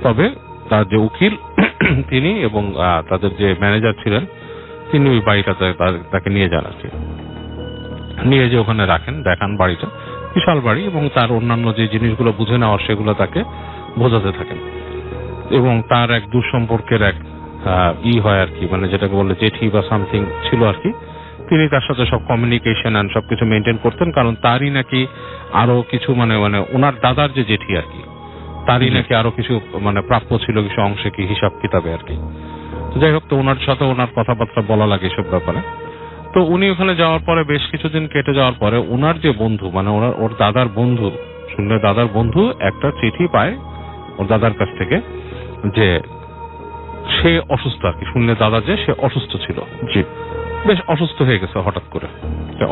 তবে তার যে উকিল তিনি এবং তাদের যে ম্যানেজার ছিলেন তিনি ওই বাড়িটাতে তাকে নিয়ে যান আর কি, নিয়ে যে ওখানে রাখেন, দেখান বাড়িটা, বিশাল বাড়ি, এবং তার অন্যান্য যে জিনিসগুলো বুঝে নেওয়ার সেগুলো তাকে বোঝাতে থাকেন। এবং তার এক দুঃসম্পর্কের এক হয় আর কি, মানে যেটাকে বলে জেঠি বা সামথিং ছিল আর কি। তিনি তার সাথে সব কমিউনিকেশন এন্ড সবকিছু মেনটেন করতেন, কারণ তারই নাকি আরো কিছু মানে ওনার দাদার যে জেঠি আর কি, তারই নাকি আরো কিছু মানে প্রাপ্য ছিল কিছু অংশে কি হিসাব কিতাবে আর কি। যাই হোক, তো ওনার সাথে ওনার কথাবার্তা বলা লাগে সব ব্যাপারে। তো উনি ওখানে যাওয়ার পরে বেশ কিছুদিন কেটে যাওয়ার পরে ওনার যে বন্ধু, মানে ওর দাদার বন্ধু, শুনলে দাদার বন্ধু একটা চিঠি পায় ওর দাদার কাছ থেকে যে সে অসুস্থ আর কি। শুনলে দাদা যে সে অসুস্থ ছিল, জি, বেশ অসুস্থ হয়ে গেছে হঠাৎ করে।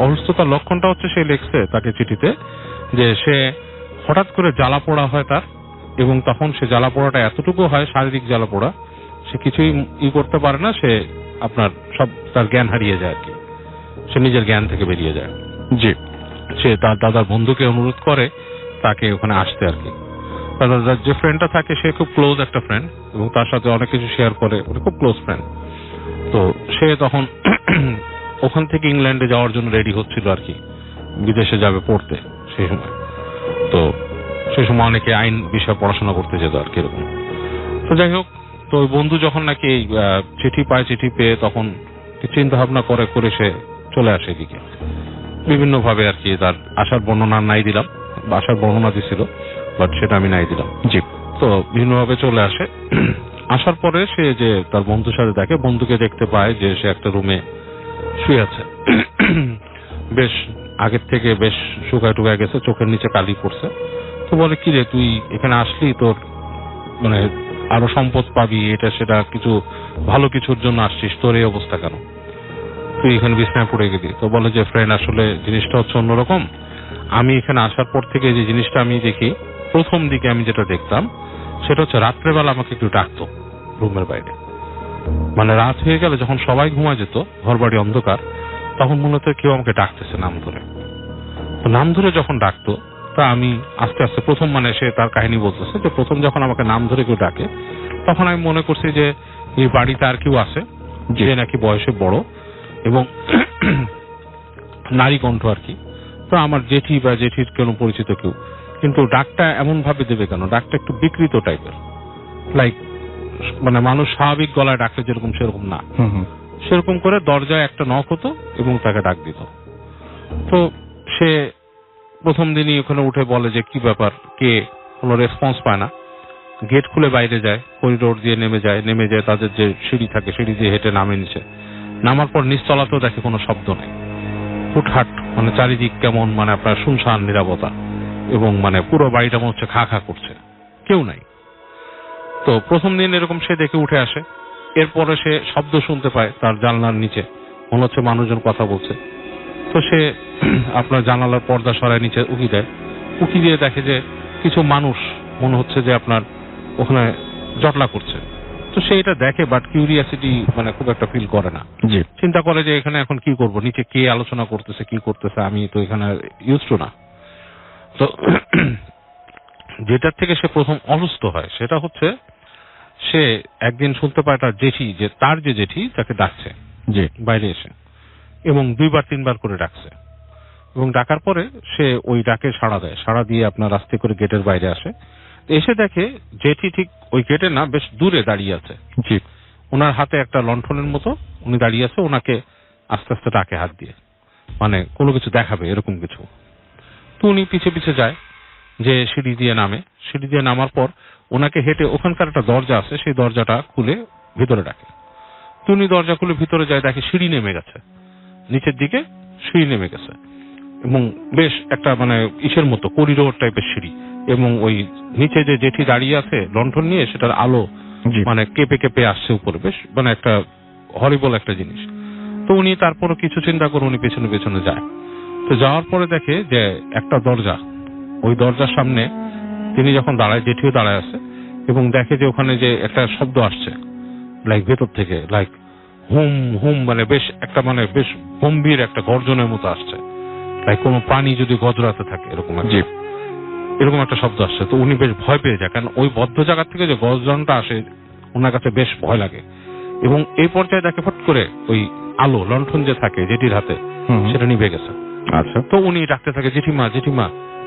অসুস্থতার লক্ষণটা হচ্ছে সে লিখছে তাকে চিঠিতে যে সে হঠাৎ করে জ্বালা পোড়া হয় তার, এবং তখন সে জ্বালা পোড়াটা এতটুকু হয়, শারীরিক জ্বালা পোড়া, সে কিছুই করতে পারে না, সে আপনার সব তার জ্ঞান হারিয়ে যায় আর কি, সে নিজের জ্ঞান থেকে বেরিয়ে যায়। জি, সে তার দাদার বন্ধুকে অনুরোধ করে তাকে ওখানে আসতে আর কি। তার দাদার যে ফ্রেন্ডটা থাকে সে খুব ক্লোজ একটা ফ্রেন্ড এবং তার সাথে অনেক কিছু শেয়ার করে, খুব ক্লোজ ফ্রেন্ড। তো সে তখন ওখান থেকে ইংল্যান্ডে যাওয়ার জন্য রেডি হচ্ছিল আর কি, বিদেশে যাবে পড়তে সেই সময়। তো সেই সময় অনেকে আইন বিষয়ে পড়াশোনা করতে যেত আর কি এরকম। তো যাই হোক, তো ওই বন্ধু যখন নাকি চিঠি পায়, চিঠি পেয়ে তখন চিন্তা ভাবনা করে সে চলে আসে এদিকে বিভিন্ন ভাবে আর কি। তার আসার বর্ণনা নাই দিলাম, আসার বর্ণনা দিছিল, বাট সেটা আমি নাই দিলাম। জি, তো বিভিন্ন ভাবে চলে আসে। আসার পরে সে যে তার বন্ধুর সাথে দেখে, বন্ধুকে দেখতে পায় যে সে একটা রুমে শুয়ে আছে, বেশ আগের থেকে বেশ শুকায় টুকায় গেছে, চোখের নিচে কালি পড়ছে। তো বলে, কি রে তুই এখানে আসলি, তোর মানে আরো সম্পদ পাবি, এটা সেটা কিছু ভালো কিছুর জন্য আসছিস, তোর এই অবস্থা কেন, তুই এখানে বিছানায় পড়ে গেলি? তো বলে যে ফ্রেন্ড, আসলে জিনিসটা হচ্ছে অন্যরকম। আমি এখানে আসার পর থেকে যে জিনিসটা আমি দেখি, প্রথম দিকে আমি যেটা দেখতাম সেটা হচ্ছে রাত্রেবেলা আমাকে একটু ডাকতো রুমের বাইরে, মানে রাত হয়ে গেলে যখন সবাই ঘুমা যেত, ঘর বাড়ি অন্ধকার, তখন মূলত কেউ আমাকে ডাকতেছে নাম ধরে। তো নাম ধরে যখন ডাকতো, তা আমি আস্তে আস্তে প্রথম, মানে সে তার কাহিনী বলতেছে যে প্রথম যখন আমাকে নাম ধরে কেউ ডাকে তখন আমি মনে করছি যে এই বাড়িতে আর কেউ আছে, যে নাকি বয়সে বড় এবং নারী কণ্ঠ আর কি। তো আমার জেঠি বা জেঠির কোনো পরিচিত কেউ, কিন্তু ডাকটা এমন ভাবে দেবে কেন, ডাকটা একটু বিকৃত টাইপের, লাইক মানে মানুষ স্বাভাবিক গলায় ডাকলে যেরকম সেরকম না, সেরকম করে দরজায় একটা নক হতো এবং তাকে ডাক দিত। তো সে প্রথম দিনই ওখানে উঠে বলে যে কি ব্যাপার, কে, কোনো রেসপন্স পায় না। গেট খুলে বাইরে যায়, করিডোর দিয়ে নেমে যায় তাদের যে সিঁড়ি থাকে, সিঁড়ি দিয়ে হেঁটে নামে নিচে। নামার পর নিচতলাতেও দেখে কোনো শব্দ নেই, হুটহাট, মানে চারিদিক কেমন, মানে আপনার শুনশান নীরবতা, এবং মানে পুরো বাড়িটা মনে হচ্ছে খা খা করছে, কেউ নাই। তো প্রথম দিন এরকম সে দেখে উঠে আসে। এরপরে সে শব্দ শুনতে পায় তার জানলার নিচে, মনে হচ্ছে মানুষজন কথা বলছে। তো সে আপনার জানালার পর্দা সরায় নিচে উকি দেয়, উকি দিয়ে দেখে যে কিছু মানুষ মনে হচ্ছে যে আপনার ওখানে জটলা করছে। তো সে এটা দেখে, বাট কিউরিয়াসিটি মানে খুব একটা ফিল করে না। জি। চিন্তা করে যে এখানে এখন কি করব, নিচে কে আলোচনা করতেছে, কি করতেছে, আমি তো এখানে ইউজ টু না। তো যেটার থেকে সে প্রথম অসুস্থ হয় সেটা হচ্ছে সে একদিন শুনতে পায় তার জেঠি, যে তার যে জেঠি তাকে ডাকছে জি। বাইরে এসে, এবং 2-3 বার করে ডাকছে। এবং ডাকার পরে সে ওই ডাকে সাড়া দেয়, সাড়া দিয়ে আপনার আস্তে করে গেটের বাইরে আসে। এসে দেখে জেঠি ঠিক ওই গেটে না, বেশ দূরে দাঁড়িয়ে আছে। জি। ওনার হাতে একটা লণ্ঠনের মতো উনি দাঁড়িয়ে আছে, ওনাকে আস্তে আস্তে ডাকে হাত দিয়ে, মানে কোনো কিছু দেখাবে এরকম কিছু। তো উনি পিছে পিছে যায়, যে সিঁড়ি দিয়ে নামে। সিঁড়ি দিয়ে নামার পর ওনাকে হেঁটে ওখানকার একটা দরজা আছে, সেই দরজাটা খুলে ভিতরে ডাকে। তো উনি দরজা খুলে ভিতরে যায়, দেখে সিঁড়ি নেমে গেছে, নিচের দিকে সিঁড়ি নেমে গেছে, এবং বেশ একটা মানে ইসের মতো করিডোর টাইপের সিঁড়ি, এবং ওই নিচে যে জেঠি দাঁড়িয়ে আছে লণ্ঠন নিয়ে, সেটার আলো মানে কেঁপে কেঁপে আসছে উপরে, বেশ মানে একটা হরিবল একটা জিনিস। তো উনি তারপরে কিছু চিন্তা করে উনি পেছনে পেছনে যায়। তো যাওয়ার পরে দেখে যে একটা দরজা, ওই দরজার সামনে তিনি যখন দাঁড়ায়, জেঠিও দাঁড়ায় আছে, এবং দেখে যে ওখানে যে একটা শব্দ আসছে লাইক ভেতর থেকে, লাইক হুম হুম, মানে বেশ একটা মানে বেশ গম্ভীর একটা গর্জনের মতো আসছে, লাইক কোনো প্রাণী যদি গজরাতে থাকে এরকম একটা শব্দ আসছে। তো উনি বেশ ভয় পেয়ে যায়, কারণ ওই বদ্ধ জায়গা থেকে যে গর্জনটা আসে ওনার কাছে বেশ ভয় লাগে। এবং এই পর্যায়ে দেখে ফট করে ওই আলো লণ্ঠন যে থাকে জেঠির হাতে, সেটা নিভে গেছে। আচ্ছা। তো উনি ডাকতে থাকে জেঠিমা জেঠিমা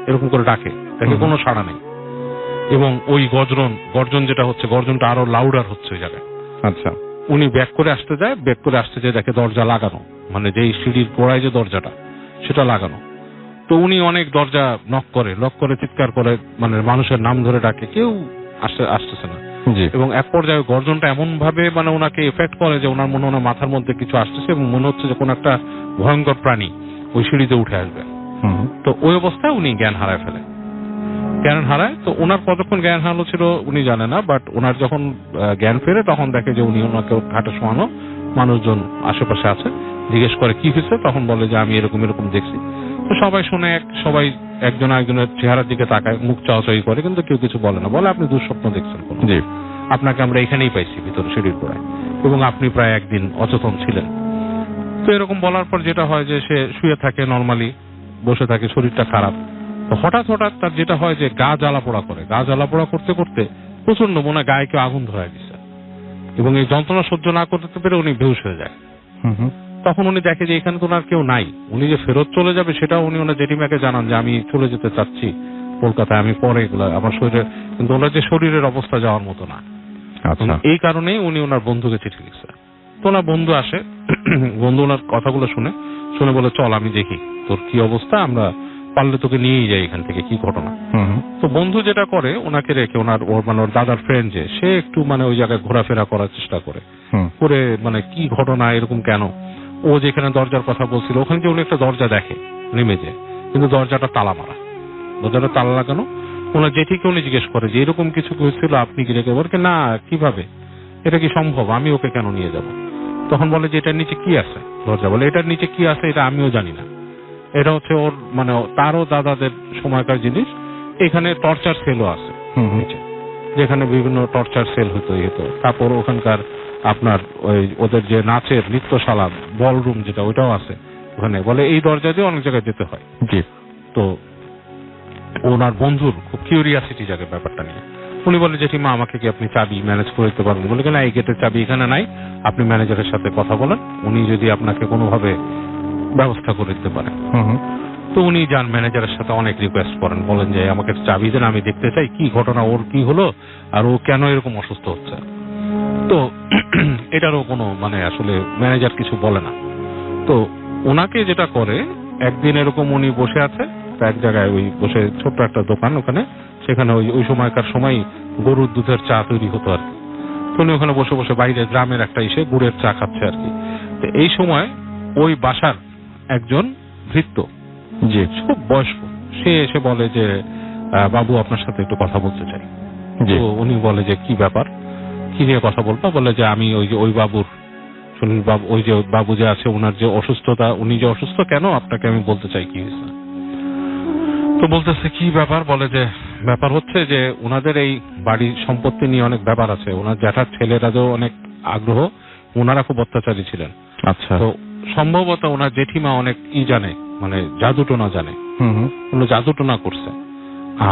এরকম করে ডাকে, দেখে কোনো সাড়া নেই, এবং ওই গর্জন যেটা হচ্ছে, গর্জনটা আরো লাউডার হচ্ছে ওই জায়গায়। আচ্ছা। উনি ব্যাক করে আসতে যায় দেখে দরজা লাগানো, মানে যেই সিঁড়ির গোড়ায় যে দরজাটা সেটা লাগানো। তো উনি অনেক দরজা নক করে চিৎকার করে, মানে মানুষের নাম ধরে ডাকে, কেউ আসতেছে না। এবং এক পর্যায়ে গর্জনটা এমন ভাবে মানে ওনাকে এফেক্ট করে যে ওনার মনে ওনার মাথার মধ্যে কিছু আসতেছে, এবং মনে হচ্ছে যে কোন একটা ভয়ঙ্কর প্রাণী ওই সিঁড়িতে উঠে আসবে। তো ওই অবস্থায় উনি জ্ঞান হারায় ফেলে। তো ওনার কতক্ষণ জ্ঞান হারালো ছিল উনি জানে না, বাট ওনার যখন জ্ঞান ফেরে তখন দেখে যে উনি ওনাকে ঘাটে শোয়ানো, মানুষজন আশেপাশে আছে, জিজ্ঞেস করে কি হয়েছে, তখন বলে যে আমি এরকম এরকম দেখছি। তো সবাই শুনে, সবাই একজন আরেকজনের চেহারার দিকে তাকায়, মুখ চাওয়াচাই করে, কিন্তু কেউ কিছু বলে না। বলে আপনি দুঃস্বপ্ন দেখছেন, আপনাকে আমরা এখানেই পাইছি ভিতরে সিঁড়ির গোড়ায়, এবং আপনি প্রায় একদিন অচেতন ছিলেন। তো এরকম বলার পর যেটা হয় যে সে শুয়ে থাকে, নর্মালি বসে থাকে, শরীরটা খারাপ। তো হঠাৎ তার যেটা হয় যে গা জ্বালাপোড়া করতে করতে প্রচন্ড মনে গায়ে কেউ আগুন ধরায় দিচ্ছে, এবং এই যন্ত্রণা সহ্য না করতে পেরে উনি বেহুশ হয়ে যায়। তখন উনি দেখে যে এখানে তো ওনার কেউ নাই, উনি যে ফেরত চলে যাবে সেটাও উনি ওনার জেঠিমাকে জানান যে আমি চলে যেতে চাচ্ছি কলকাতায়, আমি পরে এগুলো আমার শরীরে, কিন্তু ওনার যে শরীরের অবস্থা যাওয়ার মতো না। এই কারণেই উনি ওনার বন্ধুকে চিঠি লিখছে। তো ওনার বন্ধু আসে, বন্ধু ওনার কথাগুলো শুনে বলে চল আমি দেখি তোর কি অবস্থা, আমরা পারলে তোকে নিয়েই যাই এখান থেকে, কি ঘটনা। তো বন্ধু যেটা করে, ওনাকে রেখে ওর দাদার ফ্রেন্ড যে, সে একটু মানে ওই জায়গায় ঘোরাফেরা করার চেষ্টা করে, মানে কি ঘটনা, এরকম কেন, ও যেখানে দরজার কথা বলছিল ওখানে যে উনি একটা দরজা দেখে নেমে যায়, কিন্তু দরজাটা তালা মারা, দরজাটা তালা লাগানো। ওনার জেঠিকে উনি জিজ্ঞেস করে যে এরকম কিছু হয়েছিল, আপনি কি রেখে, বলকে না, কিভাবে, এটা কি সম্ভব, আমি ওকে কেন নিয়ে যাব। তখন বলে যে এটার নিচে কি আছে, দরজা বলে এটার নিচে কি আছে এটা আমিও জানি না, এটা হচ্ছে ওর মানে তারও দাদাদের সময়কার জিনিস। এখানে টর্চার সেলও আছে যেখানে বিভিন্ন টর্চার সেল হতো। তারপর ওখানকার আপনার ওদের যে নাচের নৃত্যশালা, বলরুম যেটা, ওইটাও আছে ওখানে। বলে এই দরজা দিয়ে অনেক জায়গায় যেতে হয়। তো ওনার বন্ধুর খুব কিউরিয়াসিটি জাগে ব্যাপারটা নিয়ে। উনি বলে জেঠিমা আমাকে কি আপনি চাবি ম্যানেজ করে দিতে পারবেন? বলে না, এই গেটের চাবি এখানে নাই, আপনি ম্যানেজারের সাথে কথা বলেন, উনি যদি আপনাকে কোনোভাবে ব্যবস্থা করে দিতে পারেন। তো উনি যান ম্যানেজারের সাথে, অনেক রিকোয়েস্ট করেন, বলেন যে আমাকে চাবি দেন, আমি দেখতে চাই কি ঘটনা, ওর কি হলো, আর ও কেন এরকম অসুস্থ হচ্ছে। তো এটারও কোনো মানে আসলে ম্যানেজার কিছু বলে না। তো ওনাকে যেটা করে, একদিন এরকম উনি বসে আছে এক জায়গায়, ওই বসে ছোট্ট একটা দোকান ওখানে, সেখানে ওই সময়কার সময় গরুর দুধের চা তৈরি হতো আর কি। তো উনি ওখানে বসে বসে বাইরে গ্রামের একটা গুড়ের চা খাচ্ছে আর কি। তো এই সময় ওই বাসার একজন ভৃত্য, যে খুব বয়স্ক, সে এসে বলে যে বাবু আপনার সাথে একটু কথা বলতে চাই। তো উনি বলে যে কি ব্যাপার, কি নিয়ে কথা বলবো? বলে যে আমি ওই বাবুর সুনীল বাবু, ওই যে বাবু যে আছে ওনার যে অসুস্থতা, উনি যে অসুস্থ কেন আপনাকে আমি বলতে চাই কি হয়েছে। তো বলতেছে কি ব্যাপার? বলে যে ব্যাপার হচ্ছে যে ওনাদের এই বাড়ির সম্পত্তি নিয়ে অনেক ব্যাপার আছে, ওনার জ্যাঠার ছেলেরাও অনেক আগ্রহ, ওনারা খুব অত্যাচারী ছিলেন। আচ্ছা। তো সম্ভবত ওনার জেঠিমা অনেক জানে, মানে জাদুটোনা জানে, উনি জাদুটোনা করছে।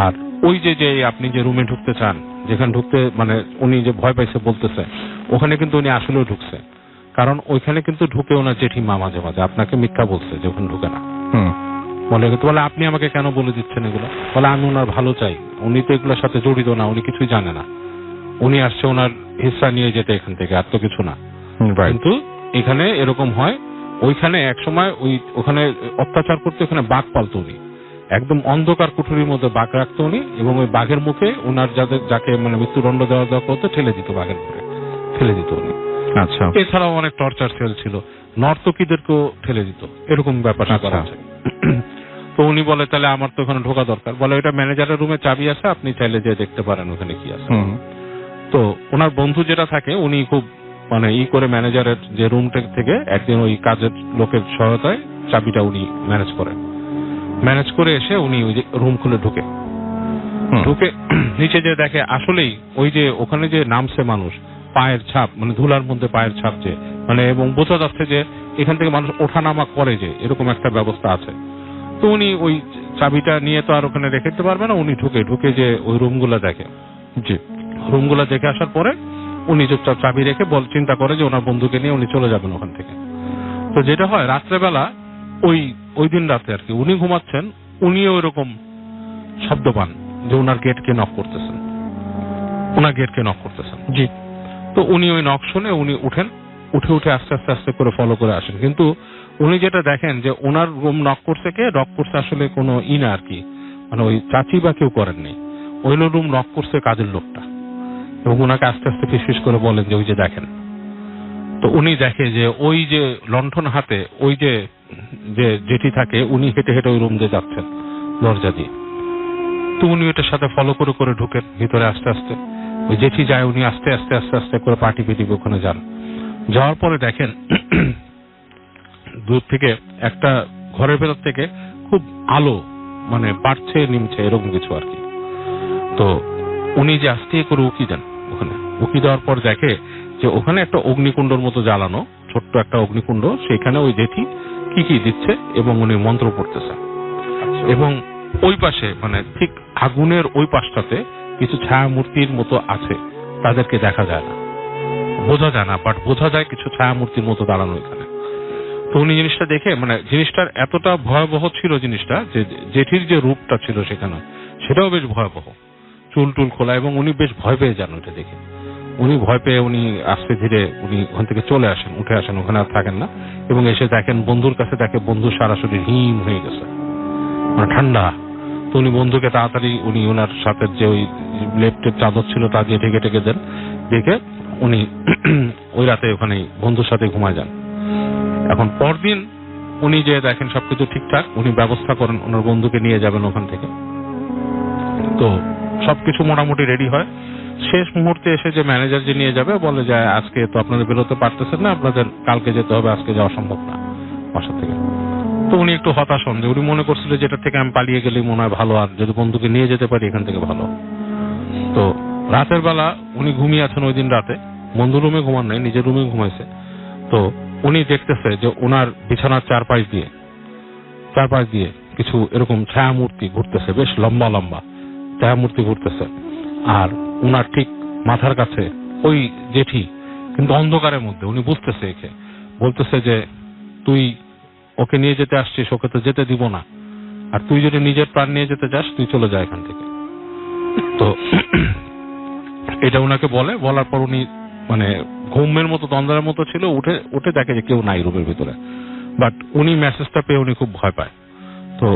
আর ওই যে আপনি যে রুমে ঢুকতে চান, যেখানে ঢুকতে মানে উনি যে ভয় পাইছে বলতেছে, ওখানে কিন্তু উনি আসলেও ঢুকছে, কারণ ওইখানে কিন্তু ঢুকে ওনার জেঠিমা মাঝে মাঝে আপনাকে মিথ্যা বলছে যে ওখানে ঢুকে না। বলে আপনি আমাকে কেন বলে দিচ্ছেন এগুলো? বলে আমি ওনার ভালো চাই, উনি তো এগুলোর সাথে জড়িত না, উনি কিছুই জানে না, উনি আসছে ওনার হিস্সা নিয়ে যেতে এখান থেকে, আর তো কিছু না। কিন্তু এখানে এরকম হয়, ওইখানে একসময় ওখানে অত্যাচার করতে ওখানে বাঘ পালতো উনি, একদম অন্ধকার কুঠুরির মধ্যে বাঘ রাখতো উনি, এবং ওই বাঘের মুখে ওনার যাকে মানে মৃত্যুদণ্ড দেওয়া করতো ঠেলে দিত, বাঘের মুখে ঠেলে দিত উনি। আচ্ছা। এছাড়াও অনেক টর্চার সেল ছিল, নর্তকীদেরকেও ঠেলে দিত, এরকম ব্যাপার করা আছে। তো উনি বলে তাহলে আমার তো ওখানে ঢোকা দরকার। বলে ওইটা ম্যানেজারের রুমে চাবি আছে, আপনি চাইলে যে দেখতে পারেন ওখানে কি আছে। তো ওনার বন্ধু যেটা থাকে উনি খুব মানে করে ম্যানেজারের যে রুমটা থেকে একদিন ওই কাজের লোকের সহায়তায় চাবিটা উনি ম্যানেজ করে এসে উনি ওই যে রুম খুলে ঢুকে নিচে যে দেখে আসলেই ওই যে ওখানে যে নামছে মানুষ, পায়ের ছাপ, মানে ধুলার মধ্যে পায়ের ছাপ, যে মানে এবং বোঝা যাচ্ছে যে এখান থেকে মানুষ ওঠানামা করে, যে এরকম একটা ব্যবস্থা আছে। তো উনি ওই চাবিটা নিয়ে তো আর ওখানে রেখে দিতে পারবে না, উনি ঢুকে যে ওই রুমগুলো দেখে, যে রুমগুলো দেখে আসার পরে উনি চুপচাপ চাবি রেখে চিন্তা করে যে ওনার বন্ধুকে নিয়ে উনি চলে যাবেন ওখান থেকে। তো যেটা হয় রাত্রেবেলা ওই দিন রাতে আর কি উনি ঘুমাচ্ছেন, উনিও ওইরকম শব্দ পান যে ওনার গেটকে নক করতেছেন, জি। তো উনি ওই নক শুনে উনি উঠে আস্তে করে ফলো করে আসেন। কিন্তু উনি যেটা দেখেন যে ওনার রুম নক করছে আসলে কোনো না আর কি, মানে ওই চাচি বা কেউ করেননি, ওই রুম নক করছে কাজের লোকটা, এবং ওনাকে আস্তে ফিসফিস করে বলেন যে ওই যে দেখেন। তো উনি দেখে যে ওই যে লণ্ঠন হাতে ওই যে জেঠি থাকে, উনি হেঁটে ওই রুম দিয়ে যাচ্ছেন দরজা দিয়ে। তো উনি ওটার সাথে ফলো করে ঢুকেন ভিতরে আস্তে। ওই জেঠি যায়, উনি আস্তে করে পাটি ওখানে যান। যাওয়ার পরে দেখেন দূর থেকে একটা ঘরের ভেতর থেকে খুব আলো মানে বাড়ছে নিমছে এরকম কিছু আর কি। তো উনি যে আস্তে করে উকি দেন, ওখানে উকি দেওয়ার পর দেখে যে ওখানে একটা অগ্নিকুণ্ডর মতো জ্বালানো, ছোট্ট একটা অগ্নিকুণ্ড, সেখানে ওই জেঠি কি দিচ্ছে এবং উনি মন্ত্র পড়তেছে। এবং ওই পাশে মানে ঠিক আগুনের ওই পাশটাতে কিছু ছায়া মূর্তির মতো আছে, তাদেরকে দেখা যায় না, বোঝা যায় না, বাট বোঝা যায় কিছু ছায়া মূর্তির মতো দাঁড়ানো এখানে। তো উনি জিনিসটা দেখে মানে জিনিসটার এতটা ভয়াবহ ছিল জিনিসটা, যে জেঠির যে রূপটা ছিল সেখানে সেটাও বেশ ভয়াবহ, চুল খোলা, এবং উনি বেশ ভয় পেয়ে যান ওটা দেখে। উনি ভয় পেয়ে উনি আস্তে ধীরে উনি ওখান থেকে উঠে আসেন, ওখানে আর থাকেন না, এবং এসে দেখেন বন্ধুর কাছে, দেখে বন্ধু সারা শরীর হিম হয়ে গেছে, মানে ঠান্ডা। তো উনি বন্ধুকে তাড়াতাড়ি উনি ওনার সাথে যে ওই লেপটের চাদর ছিল তা দিয়ে ঢেকে দেন, দেখে উনি ওই রাতে ওখানে বন্ধুর সাথে ঘুমায় যান। এখন পরদিন উনি যে দেখেন সবকিছু ঠিকঠাক, উনি ব্যবস্থা করেন ওনার বন্ধুকে নিয়ে যাবেন ওখান থেকে। তো সবকিছু মোটামুটি রেডি হয়। শেষ মুহূর্তে এসে যে ম্যানেজার যে নিয়ে যাবে বলে যে আজকে তো আপনাদের বেরোতে পারতেছেন না, আপনাদের কালকে যেতে হবে, আজকে যাওয়া সম্ভব না বাসা থেকে। তো উনি একটু হতাশ হন, যে উনি মনে করছিল যেটা থেকে আমি পালিয়ে গেলেই মনে হয় ভালো, আর যদি বন্ধুকে নিয়ে যেতে পারি এখান থেকে ভালো। তো রাতের বেলা উনি ঘুমিয়ে আছেন ওই দিন রাতে, বন্ধু রুমে ঘুমান নাই, নিজের রুমে ঘুমাইছে। তো উনি দেখতেছে যে ওনার বিছানার চারপাশ দিয়ে কিছু এরকম ছায়া মূর্তি ঘুরতেছে, বেশ লম্বা ছায়া মূর্তি ঘুরতেছে। আর উনার ঠিক মাথার কাছে ওই জেঠি, কিন্তু অন্ধকারের মধ্যে, উনি বুঝতেছে একে, বলতেছে যে তুই ওকে নিয়ে যেতে আসছিস, ওকে তো যেতে দিব না, আর তুই যদি নিজের প্রাণ নিয়ে যেতে চাস তুই চলে যা এখান থেকে। তো এটা উনাকে বলার পর উনি মানে ঘুমের মতো দ্বন্দ্বের মতো ছিল, উঠে দেখে যে কেউ নাই রুমের ভিতরে। বাট উনি মেসেজটা পেয়ে উনি খুব ভয় পায়। তো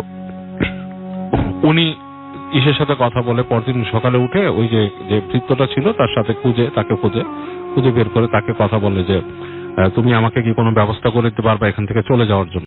উনি ইসের সাথে কথা বলে পরদিন সকালে উঠে ওই যে ভৃত্যটা ছিল তার সাথে তাকে খুঁজে বের করে তাকে কথা বলে যে তুমি আমাকে কি কোনো ব্যবস্থা করে দিতে পারবা এখান থেকে চলে যাওয়ার জন্য।